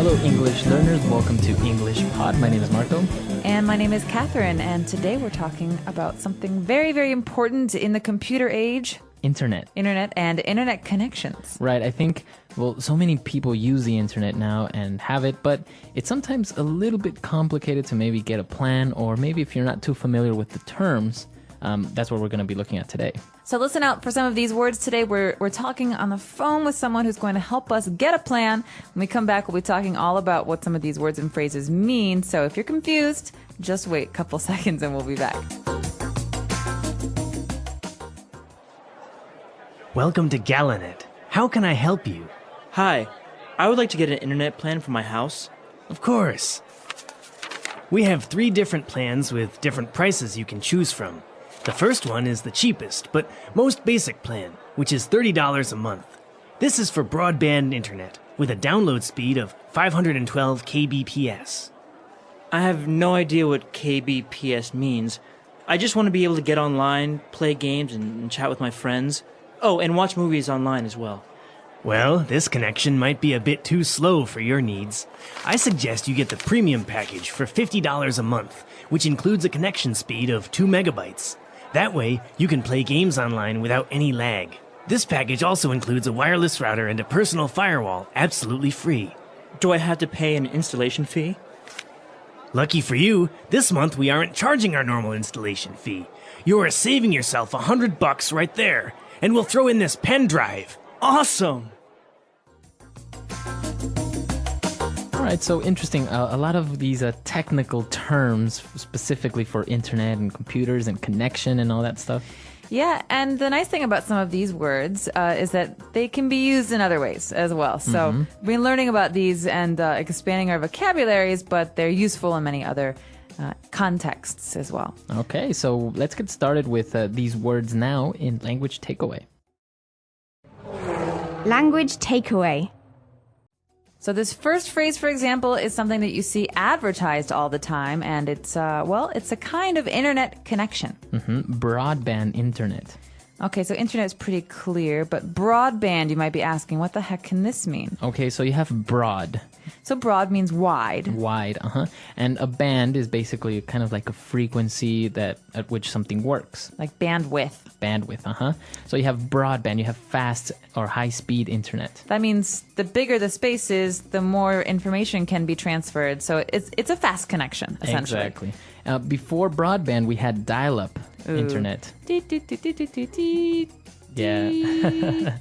Hello, English learners. Welcome to English Pod. My name is Marco. And my name is Catherine. And today we're talking about something very, very important in the computer age. Internet and internet connections. Right. I think, so many people use the internet now and have it, but it's sometimes a little bit complicated to maybe get a plan, or maybe if you're not too familiar with the terms, that's what we're going to be looking at today. So listen out for some of these words today. We're talking on the phone with someone who's going to help us get a plan. When we come back, we'll be talking all about what some of these words and phrases mean. So if you're confused, just wait a couple seconds and we'll be back. Welcome to Galanet. How can I help you? Hi, I would like to get an internet plan for my house. Of course. We have 3 different plans with different prices you can choose from. The first one is the cheapest, but most basic plan, which is $30 a month. This is for broadband internet, with a download speed of 512 kbps. I have no idea what kbps means. I just want to be able to get online, play games, and chat with my friends. Oh, and watch movies online as well. Well, this connection might be a bit too slow for your needs. I suggest you get the premium package for $50 a month, which includes a connection speed of 2 megabytes. That way, you can play games online without any lag. This package also includes a wireless router and a personal firewall, absolutely free. Do I have to pay an installation fee? Lucky for you, this month we aren't charging our normal installation fee. You are saving yourself $100 right there, and we'll throw in this pen drive. Awesome! All right, so interesting. A lot of these technical terms specifically for internet and computers and connection and all that stuff. Yeah, and the nice thing about some of these words is that they can be used in other ways as well. So we've been learning about these and expanding our vocabularies, but they're useful in many other contexts as well. Okay, so let's get started with these words now in Language Takeaway. Language takeaway. So this first phrase, for example, is something that you see advertised all the time, and it's a kind of internet connection. Broadband internet. Okay, so internet is pretty clear, but broadband, you might be asking, what the heck can this mean? Okay, so you have broad. So broad means wide. Wide, and a band is basically kind of like a frequency at which something works. Like bandwidth. Bandwidth, So you have broadband, you have fast or high-speed internet. That means the bigger the space is, the more information can be transferred. So it's a fast connection, essentially. Exactly. Before broadband, we had dial-up internet. Yeah.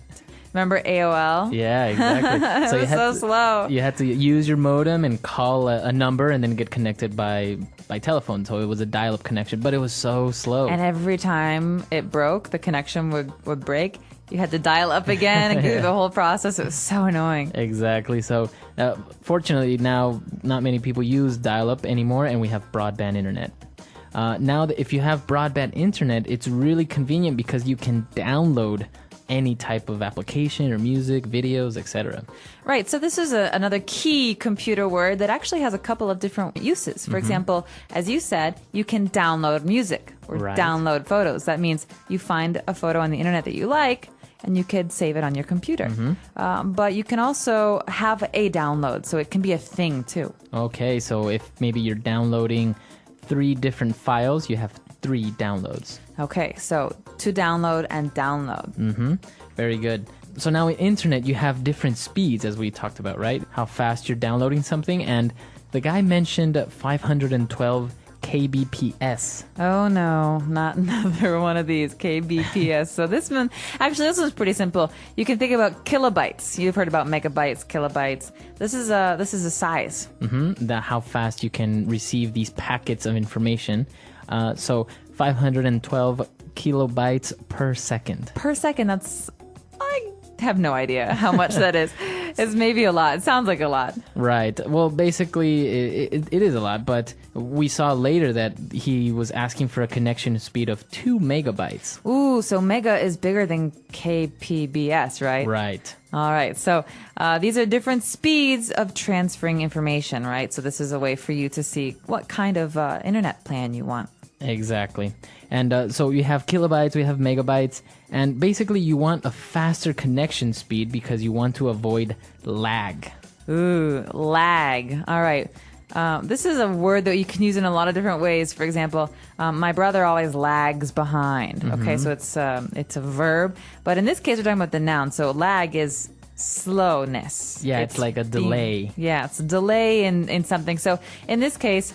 Remember AOL? Yeah, exactly. So it was so slow. You had to use your modem and call a number and then get connected by telephone. So it was a dial-up connection, but it was so slow. And every time it broke, the connection would break. You had to dial up again and go through the whole process. It was so annoying. Exactly. So fortunately now not many people use dial-up anymore, and we have broadband internet. Now that if you have broadband internet, it's really convenient because you can download any type of application or music, videos, etc. Right. So this is another key computer word that actually has a couple of different uses. For example, as you said, you can download music or download photos. That means you find a photo on the internet that you like, and you could save it on your computer. But you can also have a download, so it can be a thing too. Okay, so if maybe you're downloading 3 different files, you have 3 downloads. Okay, so to download and download. Very good. So now in internet, you have different speeds, as we talked about, right? How fast you're downloading something. And the guy mentioned 512 kbps. Oh no, not another one of these kbps. So this one's pretty simple. You can think about kilobytes. You've heard about megabytes, kilobytes. This is a size. How fast you can receive these packets of information. So 512 kilobytes per second. Per second, I have no idea how much that is. It's maybe a lot. It sounds like a lot. Right. Well, basically, it is a lot, but we saw later that he was asking for a connection speed of 2 megabytes. Ooh, so mega is bigger than kpbs, right? Right. All right. So these are different speeds of transferring information, right? So this is a way for you to see what kind of internet plan you want. Exactly. And so you have kilobytes, we have megabytes, and basically you want a faster connection speed because you want to avoid lag. Ooh, lag. All right. This is a word that you can use in a lot of different ways. For example, my brother always lags behind. Okay, so it's a verb, but in this case, we're talking about the noun. So lag is slowness. Yeah, it's like a delay. It's a delay in something. So in this case,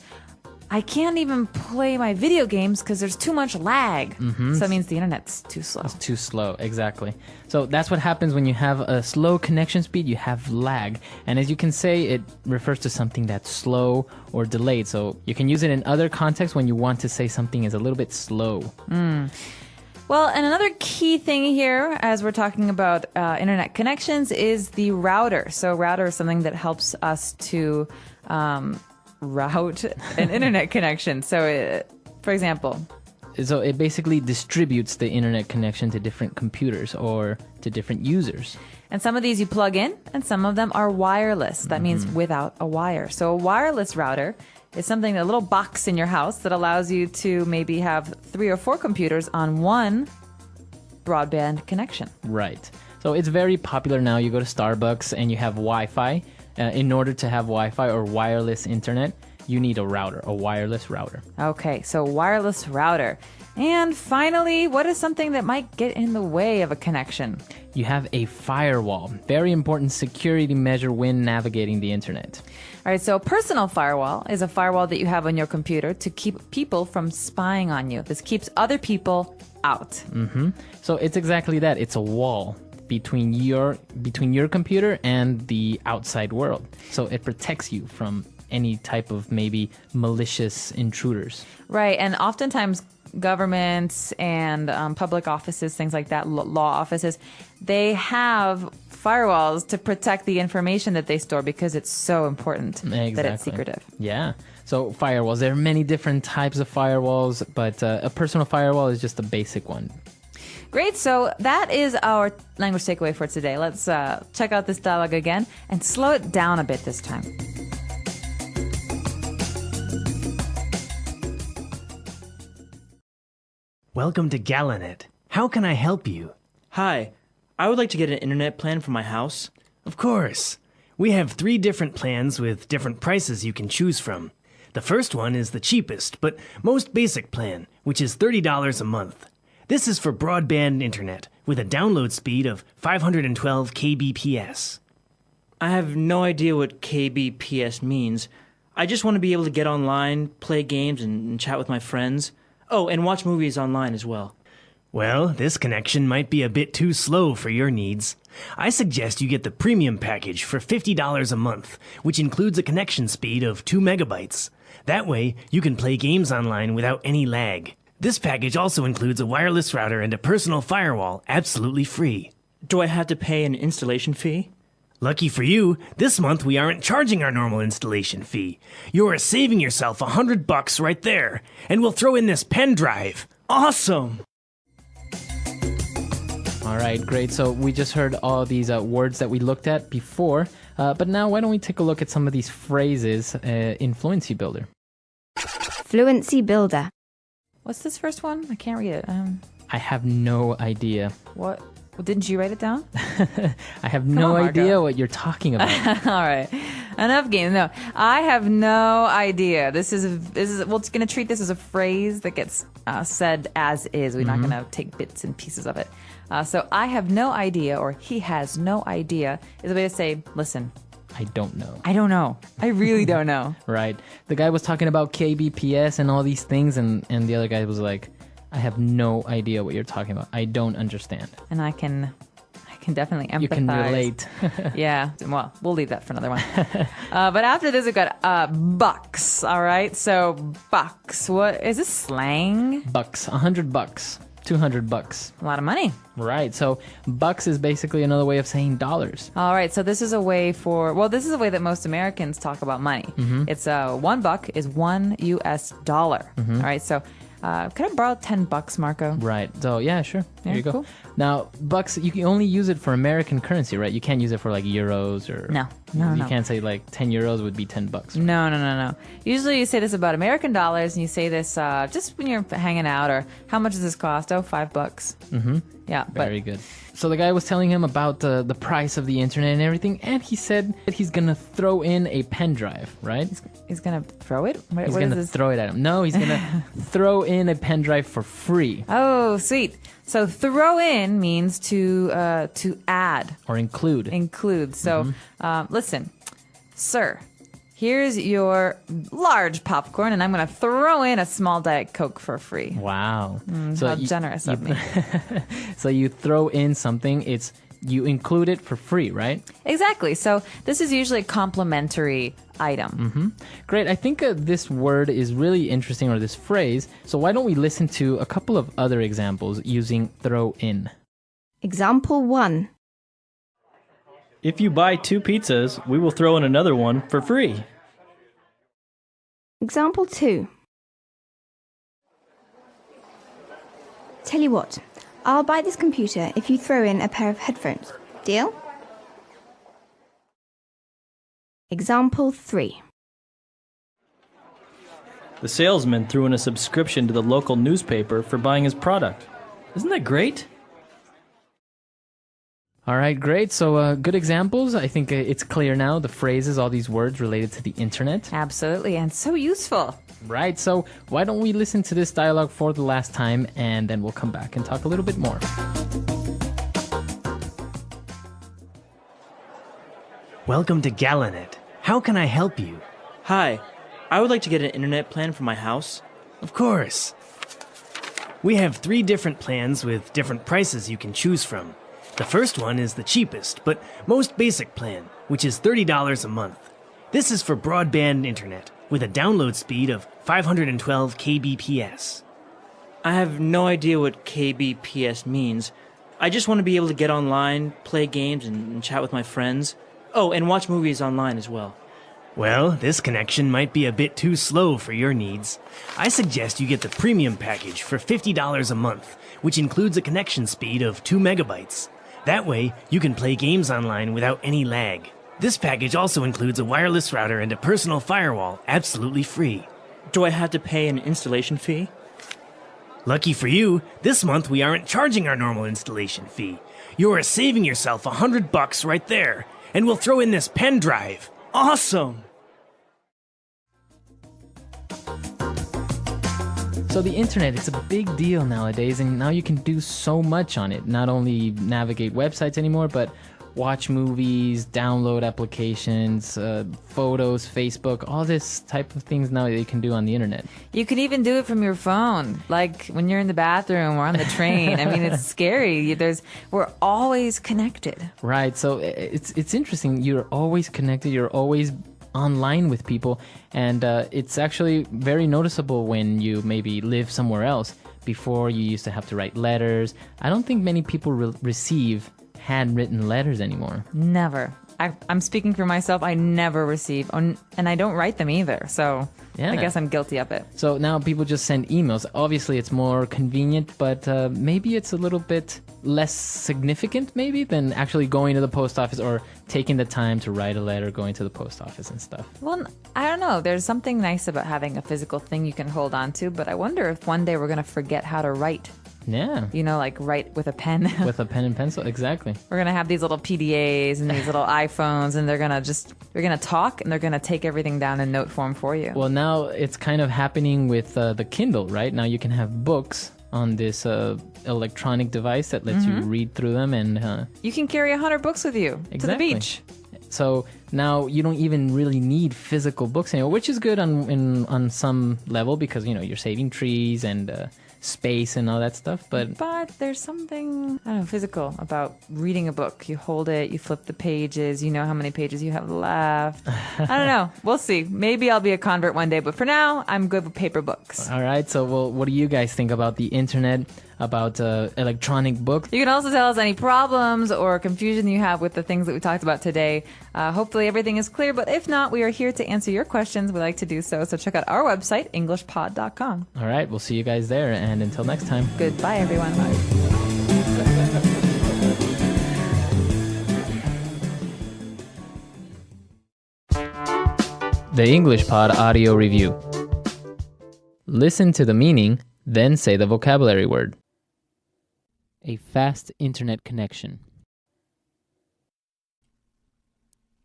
I can't even play my video games because there's too much lag. So that means the internet's too slow. It's too slow, exactly. So that's what happens when you have a slow connection speed, you have lag. And as you can say, it refers to something that's slow or delayed. So you can use it in other contexts when you want to say something is a little bit slow. Well, and another key thing here, as we're talking about internet connections, is the router. So router is something that helps us to route an internet connection. So, for example, So it basically distributes the internet connection to different computers or to different users. and some of these you plug in, and some of them are wireless. That means without a wire. So a wireless router is something, a little box in your house that allows you to maybe have 3 or 4 computers on one broadband connection. Right. So it's very popular now. You go to Starbucks and you have Wi-Fi. In order to have Wi-Fi or wireless internet, you need a router, a wireless router. Okay, so wireless router. And finally, what is something that might get in the way of a connection? You have a firewall. Very important security measure when navigating the internet. All right, so a personal firewall is a firewall that you have on your computer to keep people from spying on you. This keeps other people out. So it's exactly that. It's a wall between your computer and the outside world. So it protects you from any type of maybe malicious intruders. Right, and oftentimes governments and public offices, things like that, law offices, they have firewalls to protect the information that they store because it's so important that it's secretive. Yeah. So firewalls, there are many different types of firewalls, but a personal firewall is just a basic one. Great, so that is our language takeaway for today. Let's check out this dialogue again and slow it down a bit this time. Welcome to Galanet. How can I help you? Hi, I would like to get an internet plan for my house. Of course. We have 3 different plans with different prices you can choose from. The first one is the cheapest, but most basic plan, which is $30 a month. This is for broadband internet with a download speed of 512 kbps. I have no idea what kbps means. I just want to be able to get online, play games, and chat with my friends. Oh, and watch movies online as well. Well, this connection might be a bit too slow for your needs. I suggest you get the premium package for $50 a month, which includes a connection speed of 2 megabytes. That way, you can play games online without any lag. This package also includes a wireless router and a personal firewall, absolutely free. Do I have to pay an installation fee? Lucky for you, this month we aren't charging our normal installation fee. You are saving yourself $100 right there, and we'll throw in this pen drive. Awesome! All right, great. So we just heard all these words that we looked at before, but now why don't we take a look at some of these phrases in Fluency Builder. Fluency Builder. What's this first one? I can't read it. I have no idea. What? Well, didn't you write it down? I have no on, idea Marco. what you're talking about. All right, enough games. No, I have no idea. This is well, it's going to treat this as a phrase that gets said as is. We're not going to take bits and pieces of it. So I have no idea, or he has no idea, is a way to say, listen, I don't know. I don't know. I really don't know. Right. The guy was talking about KBPS and all these things, and the other guy was like, I have no idea what you're talking about. I don't understand. And I can definitely empathize. You can relate. Yeah. Well, we'll leave that for another one. But after this, we've got bucks. All right. So bucks. What is this slang? Bucks. $100. $200. A lot of money. Right. So bucks is basically another way of saying dollars. All right. So this is a way this is a way that most Americans talk about money. It's $1 is $1 US. All right. So can I borrow $10, Marco? Right. So yeah, sure. There you go. Cool. Now, bucks, you can only use it for American currency, right? You can't use it for like euros or... No. You can't say like 10 euros would be 10 bucks. Right? No. Usually you say this about American dollars, and you say this just when you're hanging out, or how much does this cost? Oh, $5. Mm-hmm. Yeah. Very good. So the guy was telling him about the price of the internet and everything, and he said that he's going to throw in a pen drive, right? He's going to throw it? He's going to throw it at him. No, he's going to throw in a pen drive for free. Oh, sweet. So throw in means to add. Or include. Include. So listen, sir, here's your large popcorn, and I'm going to throw in a small Diet Coke for free. Wow. How generous of me. So you throw in something, you include it for free, right? Exactly. So this is usually a complimentary item. Great. I think this word is really interesting, or this phrase. So why don't we listen to a couple of other examples using throw in? Example 1. If you buy 2 pizzas, we will throw in another one for free. Example 2. Tell you what, I'll buy this computer if you throw in a pair of headphones. Deal? Example 3. The salesman threw in a subscription to the local newspaper for buying his product. Isn't that great? All right, great. So good examples. I think it's clear now, the phrases, all these words related to the internet. Absolutely, and so useful. Right, so why don't we listen to this dialogue for the last time, and then we'll come back and talk a little bit more. Welcome to Galanet. How can I help you? Hi, I would like to get an internet plan for my house. Of course. We have 3 different plans with different prices you can choose from. The first one is the cheapest, but most basic plan, which is $30 a month. This is for broadband internet, with a download speed of 512 kbps. I have no idea what kbps means. I just want to be able to get online, play games, and chat with my friends. Oh, and watch movies online as well. Well, this connection might be a bit too slow for your needs. I suggest you get the premium package for $50 a month, which includes a connection speed of 2 megabytes. That way, you can play games online without any lag. This package also includes a wireless router and a personal firewall, absolutely free. Do I have to pay an installation fee? Lucky for you, this month we aren't charging our normal installation fee. You are saving yourself $100 right there, and we'll throw in this pen drive. Awesome! So the internet, it's a big deal nowadays, and now you can do so much on it. Not only navigate websites anymore, but watch movies, download applications, photos, Facebook, all this type of things now that you can do on the internet. You can even do it from your phone, like when you're in the bathroom or on the train. I mean, it's scary. We're always connected. Right. So it's interesting. You're always connected. You're always online with people, and it's actually very noticeable when you maybe live somewhere else. Before, you used to have to write letters. I don't think many people receive handwritten letters anymore. Never. I'm speaking for myself. I never receive, and I don't write them either. So yeah. I guess I'm guilty of it. So now people just send emails. Obviously, it's more convenient, but maybe it's a little bit less significant, maybe, than actually going to the post office or taking the time to write a letter, going to the post office and stuff. Well, I don't know. There's something nice about having a physical thing you can hold on to, but I wonder if one day we're going to forget how to write. Yeah. You know, like write with a pen. With a pen and pencil, exactly. We're going to have these little PDAs and these little iPhones, and they're going to talk, and they're going to take everything down in note form for you. Well, now it's kind of happening with the Kindle, right? Now you can have books on this electronic device that lets you read through them, and you can carry 100 books with you to the beach. So now you don't even really need physical books anymore, which is good on some level, because you're saving trees and space and all that stuff, but there's something, I don't know, physical about reading a book. You hold it, you flip the pages, you know how many pages you have left. I don't know. We'll see. Maybe I'll be a convert one day, but for now, I'm good with paper books. All right. So, what do you guys think about the internet, about electronic books? You can also tell us any problems or confusion you have with the things that we talked about today. Hopefully everything is clear, but if not, we are here to answer your questions. We like to do so. So check out our website, englishpod.com. All right. We'll see you guys there. And until next time. Goodbye, everyone. Bye. The English Pod Audio Review. Listen to the meaning, then say the vocabulary word. A fast internet connection.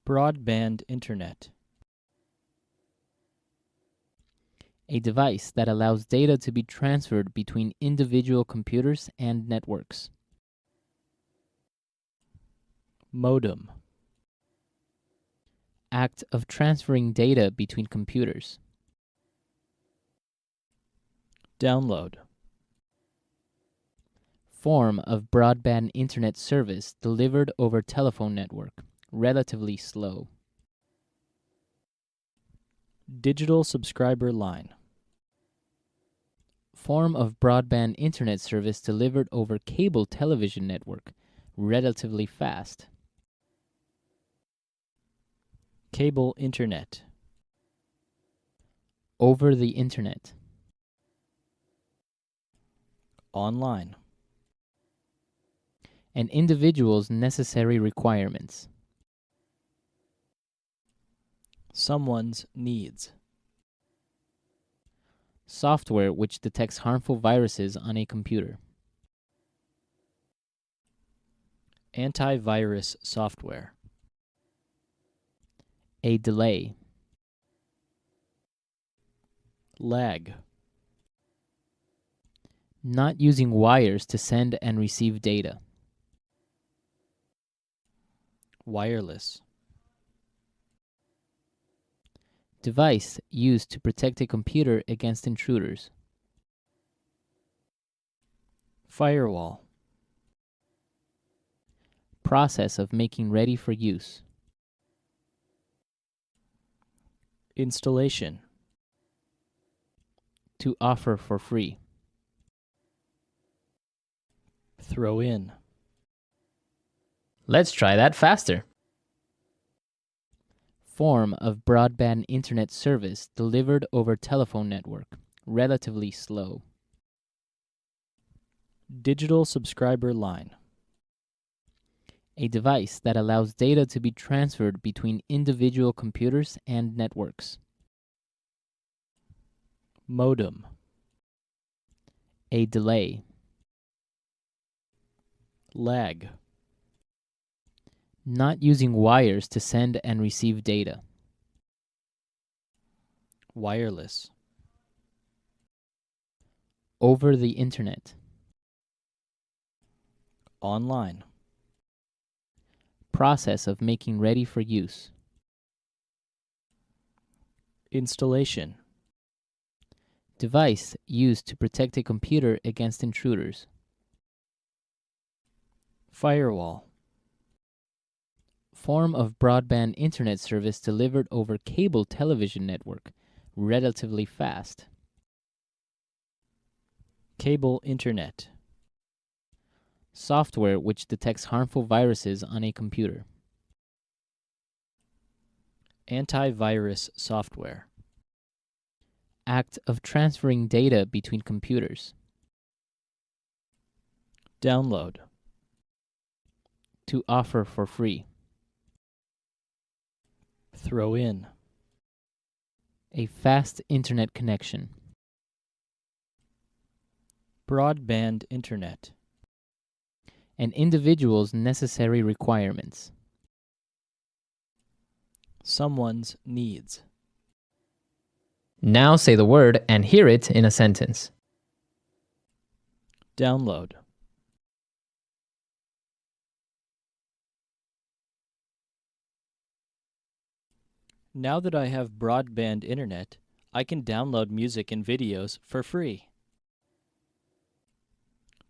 Broadband internet. A device that allows data to be transferred between individual computers and networks. Modem. Act of transferring data between computers. Download. Form of broadband internet service delivered over telephone network. Relatively slow. Digital subscriber line. Form of broadband internet service delivered over cable television network. Relatively fast. Cable internet. Over the internet. Online. An individual's necessary requirements. Someone's needs. Software which detects harmful viruses on a computer. Antivirus software. A delay. Lag. Not using wires to send and receive data. Wireless. Device used to protect a computer against intruders. Firewall. Process of making ready for use. Installation. To offer for free. Throw in. Let's try that faster. Form of broadband internet service delivered over telephone network. Relatively slow. Digital subscriber line. A device that allows data to be transferred between individual computers and networks. Modem. A delay. Lag. Not using wires to send and receive data. Wireless. Over the internet. Online. Process of making ready for use. Installation. Device used to protect a computer against intruders. Firewall. Form of broadband internet service delivered over cable television network. Relatively fast. Cable internet. Software which detects harmful viruses on a computer. Antivirus software. Act of transferring data between computers. Download. To offer for free. Throw in. A fast internet connection. Broadband internet. An individual's necessary requirements. Someone's needs. Now say the word and hear it in a sentence. Download. Now that I have broadband internet, I can download music and videos for free.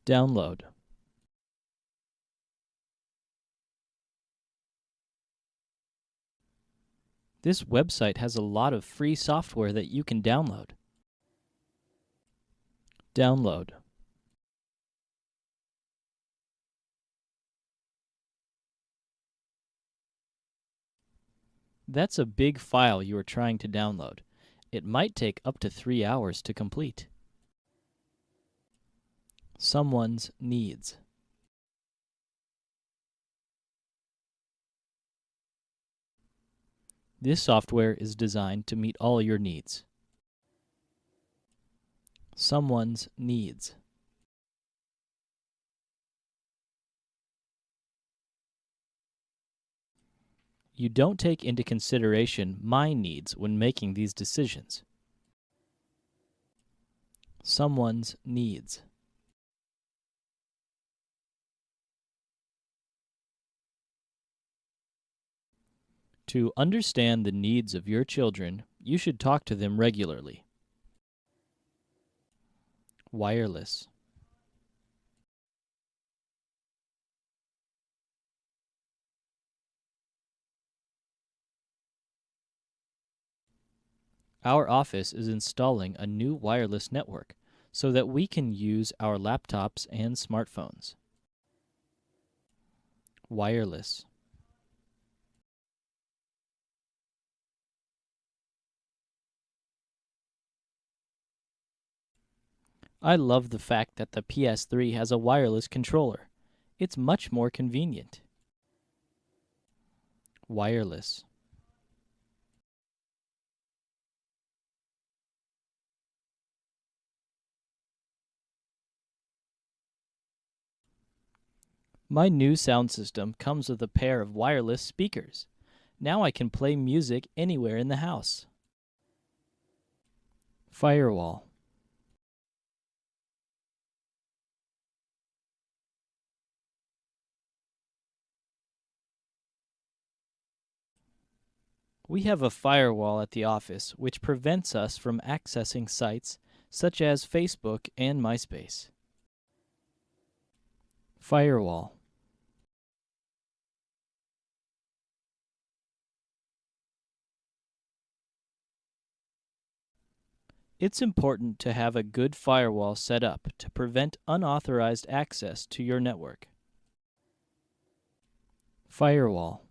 Download. This website has a lot of free software that you can download. Download. That's a big file you are trying to download. It might take up to 3 hours to complete. Someone's needs. This software is designed to meet all your needs. Someone's needs. You don't take into consideration my needs when making these decisions. Someone's needs. To understand the needs of your children, you should talk to them regularly. Wireless. Our office is installing a new wireless network so that we can use our laptops and smartphones. Wireless. I love the fact that the PS3 has a wireless controller. It's much more convenient. Wireless. My new sound system comes with a pair of wireless speakers. Now I can play music anywhere in the house. Firewall. We have a firewall at the office which prevents us from accessing sites such as Facebook and MySpace. Firewall. It's important to have a good firewall set up to prevent unauthorized access to your network. Firewall.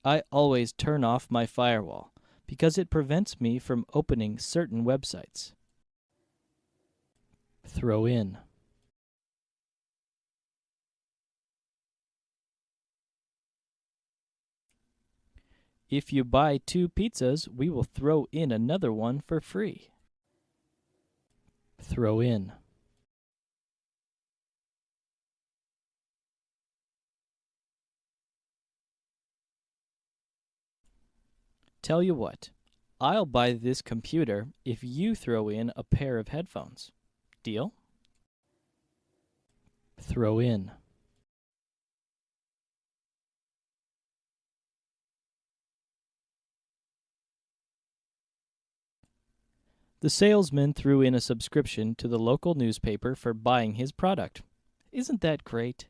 I always turn off my firewall because it prevents me from opening certain websites. Throw in. If you buy 2 pizzas, we will throw in another one for free. Throw in. Tell you what, I'll buy this computer if you throw in a pair of headphones. Deal? Throw in. The salesman threw in a subscription to the local newspaper for buying his product. Isn't that great?